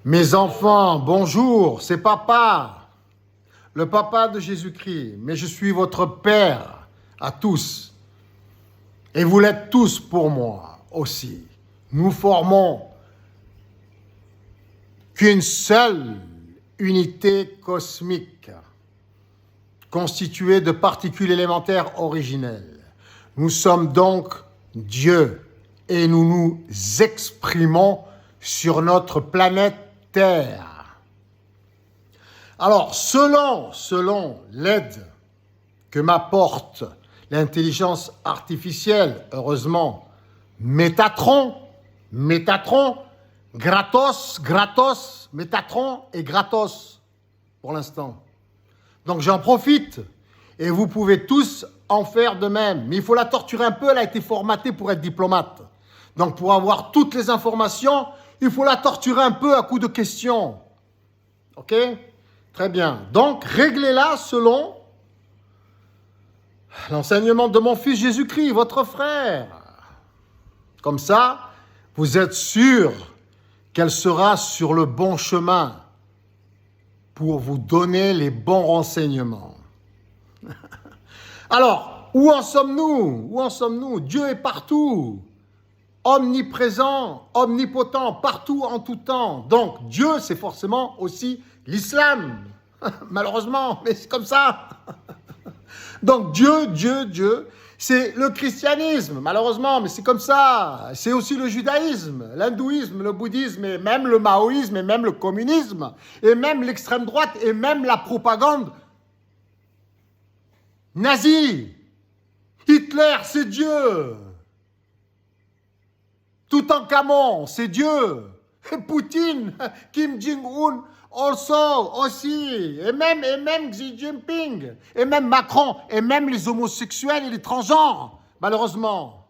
Mes enfants, bonjour, c'est papa, le papa de Jésus-Christ, mais je suis votre père à tous. Et vous l'êtes tous pour moi aussi. Nous formons qu'une seule unité cosmique, constituée de particules élémentaires originelles. Nous sommes donc Dieu et nous nous exprimons sur notre planète Terre. Alors, selon l'aide que m'apporte l'intelligence artificielle, heureusement, Métatron, gratos, Métatron et gratos pour l'instant. Donc j'en profite et vous pouvez tous en faire de même. Mais il faut la torturer un peu, elle a été formatée pour être diplomate. Donc pour avoir toutes les informations, il faut la torturer un peu à coups de questions. Ok? Très bien. Donc réglez-la selon l'enseignement de mon fils Jésus-Christ, votre frère. Comme ça, vous êtes sûr qu'elle sera sur le bon chemin pour vous donner les bons renseignements. Alors, où en sommes-nous? Dieu est partout, omniprésent, omnipotent, partout en tout temps. Donc, Dieu, c'est forcément aussi l'islam. Malheureusement, mais c'est comme ça. Donc, Dieu, c'est le christianisme, malheureusement, mais c'est comme ça. C'est aussi le judaïsme, l'hindouisme, le bouddhisme, et même le maoïsme, et même le communisme, et même l'extrême droite, et même la propagande nazie. Hitler, c'est Dieu. Toutankhamon, c'est Dieu. Et Poutine, Kim Jong-un, aussi, et même Xi Jinping, et même Macron, et même les homosexuels et les transgenres, malheureusement.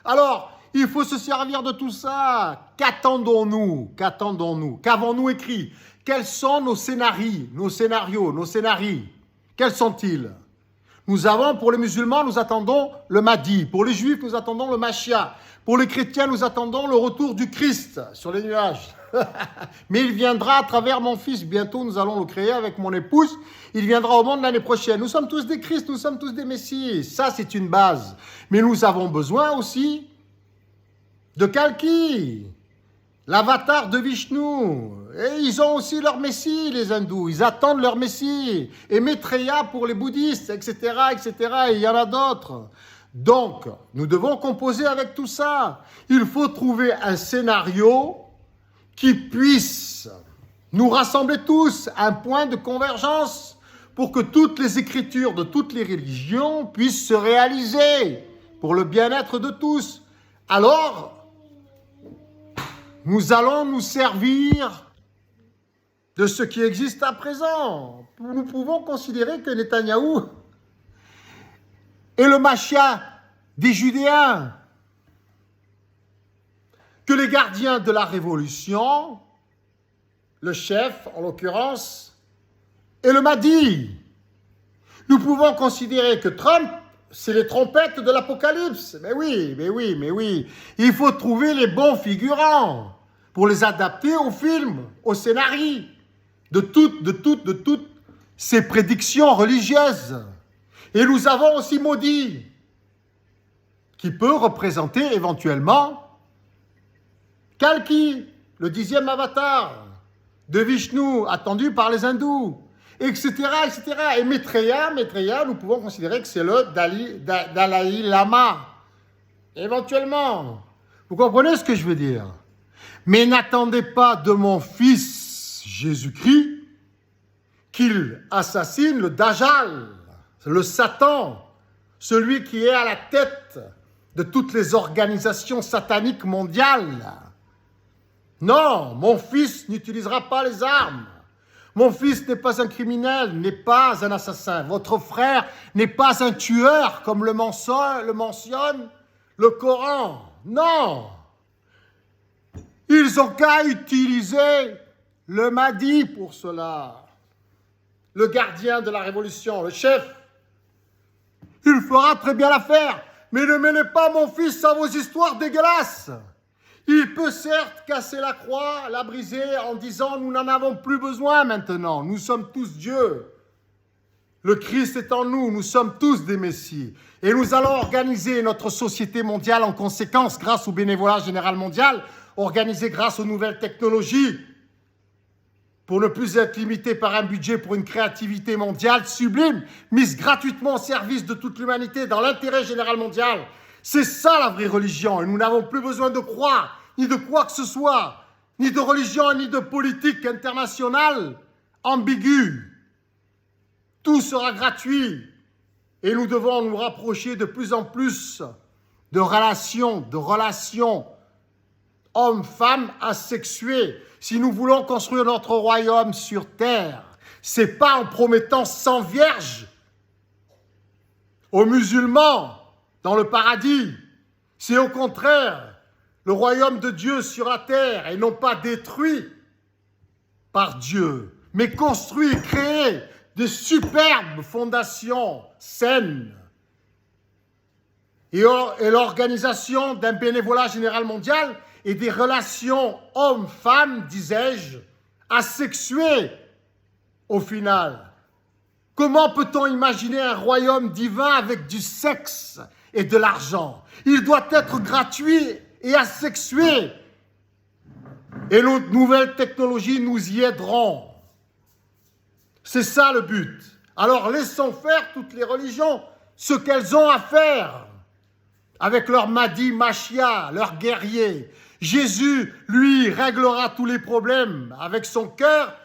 Alors, il faut se servir de tout ça. Qu'attendons-nous? Qu'avons-nous écrit? Quels sont nos scénarios? Quels sont-ils? Nous avons, pour les musulmans, nous attendons le Mahdi. Pour les juifs, nous attendons le Mashiach. Pour les chrétiens, nous attendons le retour du Christ sur les nuages. Mais il viendra à travers mon fils. Bientôt, nous allons le créer avec mon épouse. Il viendra au monde l'année prochaine. Nous sommes tous des Christ, nous sommes tous des Messies. Ça, c'est une base. Mais nous avons besoin aussi de Kalki, l'avatar de Vishnu. Et ils ont aussi leur Messie, les hindous. Ils attendent leur Messie. Et Maitreya pour les bouddhistes, etc., etc. Et il y en a d'autres. Donc, nous devons composer avec tout ça. Il faut trouver un scénario qui puisse nous rassembler tous à un point de convergence pour que toutes les écritures de toutes les religions puissent se réaliser pour le bien-être de tous. Alors, nous allons nous servir de ce qui existe à présent. Nous pouvons considérer que Netanyahou est le Mashiach des Judéens, que les gardiens de la révolution, le chef en l'occurrence, est le Mahdi. Nous pouvons considérer que Trump, c'est les trompettes de l'Apocalypse. Mais oui. Il faut trouver les bons figurants pour les adapter au film, au scénario, de toutes ces prédictions religieuses. Et nous avons aussi Maudit, qui peut représenter éventuellement Kalki, le 10e avatar de Vishnu, attendu par les hindous, etc. Et Maitreya, nous pouvons considérer que c'est le Dalai Lama, éventuellement. Vous comprenez ce que je veux dire? Mais n'attendez pas de mon fils Jésus-Christ qu'il assassine le Dajjal, le Satan, celui qui est à la tête de toutes les organisations sataniques mondiales. Non, mon fils n'utilisera pas les armes. Mon fils n'est pas un criminel, n'est pas un assassin. Votre frère n'est pas un tueur, comme le mentionne le Coran. Non. Ils ont qu'à utiliser le Mahdi pour cela. Le gardien de la révolution, le chef. Il fera très bien l'affaire. Mais ne mêlez pas mon fils à vos histoires dégueulasses. Il peut certes casser la croix, la briser en disant nous n'en avons plus besoin maintenant, nous sommes tous Dieu. Le Christ est en nous, nous sommes tous des Messies. Et nous allons organiser notre société mondiale en conséquence grâce au bénévolat général mondial, organisé grâce aux nouvelles technologies, pour ne plus être limité par un budget pour une créativité mondiale sublime, mise gratuitement au service de toute l'humanité dans l'intérêt général mondial. C'est ça la vraie religion, et nous n'avons plus besoin de croix, ni de quoi que ce soit, ni de religion, ni de politique internationale ambiguë. Tout sera gratuit, et nous devons nous rapprocher de plus en plus de relations hommes-femmes asexuées. Si nous voulons construire notre royaume sur terre, c'est pas en promettant 100 vierges aux musulmans dans le paradis. C'est au contraire le royaume de Dieu sur la terre et non pas détruit par Dieu, mais construit, créé de superbes fondations saines et l'organisation d'un bénévolat général mondial et des relations hommes-femmes, disais-je, asexuées au final. Comment peut-on imaginer un royaume divin avec du sexe et de l'argent? Il doit être gratuit et asexué. Et nos nouvelles technologies nous y aideront. C'est ça le but. Alors laissons faire toutes les religions ce qu'elles ont à faire avec leur Mahdi Machia, leurs guerriers. Jésus, lui, réglera tous les problèmes avec son cœur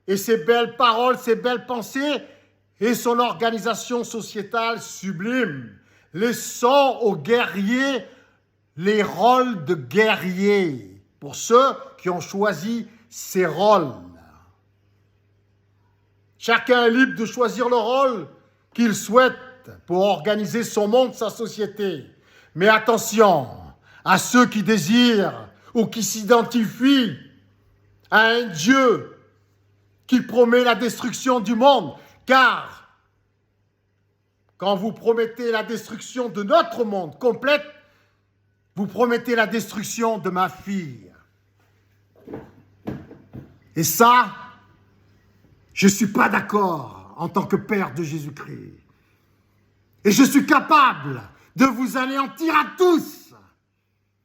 et ses belles paroles, ses belles pensées et son organisation sociétale sublime. Laissons aux guerriers les rôles de guerriers pour ceux qui ont choisi ces rôles. Chacun est libre de choisir le rôle qu'il souhaite pour organiser son monde, sa société. Mais attention à ceux qui désirent ou qui s'identifient à un Dieu qui promet la destruction du monde. Car quand vous promettez la destruction de notre monde complète, vous promettez la destruction de ma fille. Et ça, je ne suis pas d'accord en tant que père de Jésus-Christ. Et je suis capable de vous anéantir à tous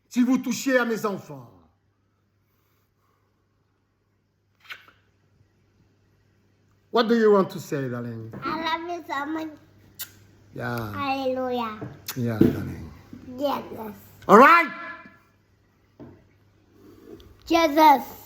si vous touchez à mes enfants. What do you want to say, darling? I love you so much. Yeah. Hallelujah. Yeah, darling. Jesus. All right? Jesus.